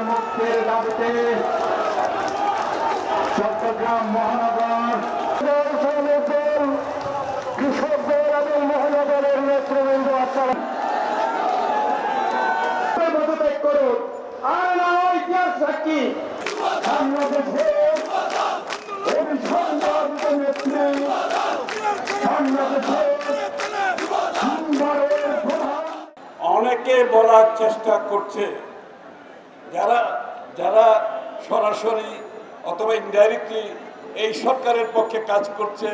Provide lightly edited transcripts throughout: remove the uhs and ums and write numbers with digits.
মুক্তির দাবিতে চট্টগ্রাম মহানগর কৃষকদের এবং মহানগরের নেতৃবৃন্দ পদত্যাগ করুন। আর না ইতিহাস সাক্ষী বাংলাদেশের অভিসংবাদিত নেত্রী অনেকে বলার চেষ্টা করছে যারা যারা সরাসরি অথবা ইনডাইরেক্টলি এই সরকারের পক্ষে কাজ করছে,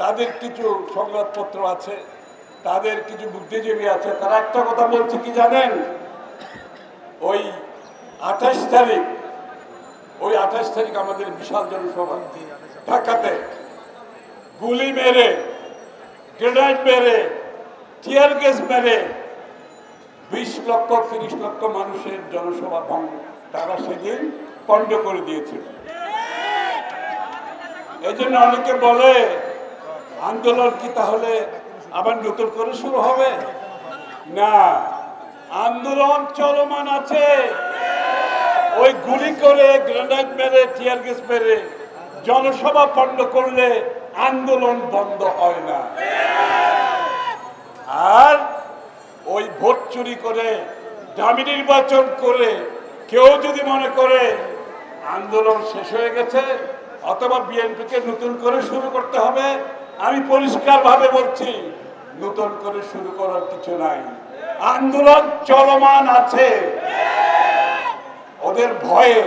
তাদের কিছু সংবাদপত্র আছে, তাদের কিছু বুদ্ধিজীবী আছে, তারা একটা কথা বলছে কি জানেন, ওই 28 তারিখ আমাদের বিশাল জনসভা ঢাকাতে গুলি মেরে, গ্রেনেড মেরে, টিয়ার গ্যাস মেরে 20 লক্ষ 30 লক্ষ মানুষের জনসভা ভঙ্গ তারা সেদিন পণ্ড করে দিয়েছিল। এই জন্য অনেকে বলে আন্দোলন কি তাহলে আবার নতুন করে শুরু হবে? না, আন্দোলন চলমান আছে। ওই গুলি করে, গ্রেনেড মেরে, টিয়ার গ্যাস মেরে জনসভা পণ্ড করলে আন্দোলন বন্ধ হয় না। আর ওই ভোট চুরি করে, দামি নির্বাচন করে কেউ যদি মনে করে আন্দোলন শেষ হয়ে গেছে অথবা বিএনপিকে নতুন করে শুরু করতে হবে, আমি পরিষ্কারভাবে বলছি নতুন করে শুরু করার কিছু নাই, আন্দোলন চলমান আছে। ওদের ভয়ে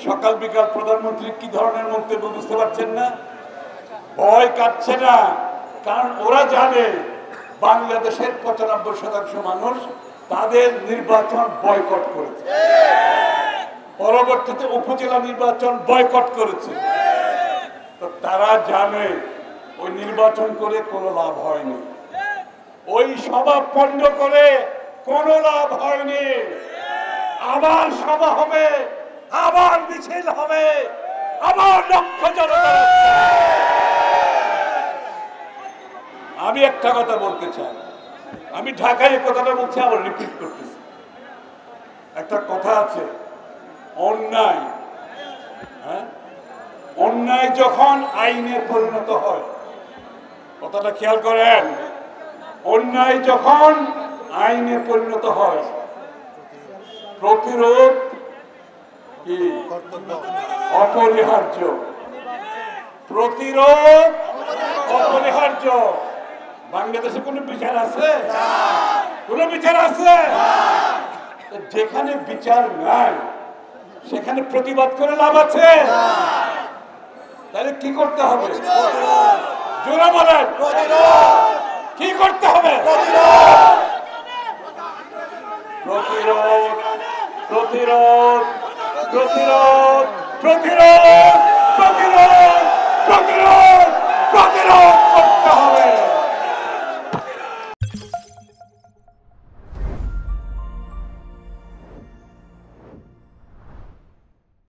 সকাল বিকাল প্রধানমন্ত্রী কি ধরনের মন্তব্য বুঝতে পারছেন না? ভয় কাটছে না, কারণ ওরা জানে বাংলাদেশের 95% মানুষ তাদের নির্বাচন বয়কট করেছে, পরবর্তীতে উপজেলা নির্বাচন বয়কট করেছে। তো তারা জানে ওই নির্বাচন করে কোনো লাভ হয়নি, ওই সভা পণ্ড করে কোনো লাভ হয়নি। আবার সভা হবে, আবার মিছিল হবে, আবার লক্ষ জনতা। আমি একটা কথা বলতে চাই, আমি ঢাকায় এই কথাটা বলছি, আবার রিপিট করতেছি। একটা কথা আছে, অন্যায় অন্যায় যখন আইনে পরিণত হয়, কথাটা খেয়াল করেন, অন্যায় যখন আইনে পরিণত হয় প্রতিরোধ কি অপরিহার্য, প্রতিরোধ অপরিহার্য। বাংলাদেশে কোনো বিচার আছে? কোনো বিচার আছে? যেখানে বিচার নাই সেখানে প্রতিবাদ করে লাভ আছে? তাহলে কি করতে হবে? জোরে বলেন, কি করতে হবে? প্রতিরোধ, প্রতিরোধ, প্রতিরোধ, প্রতিরোধ।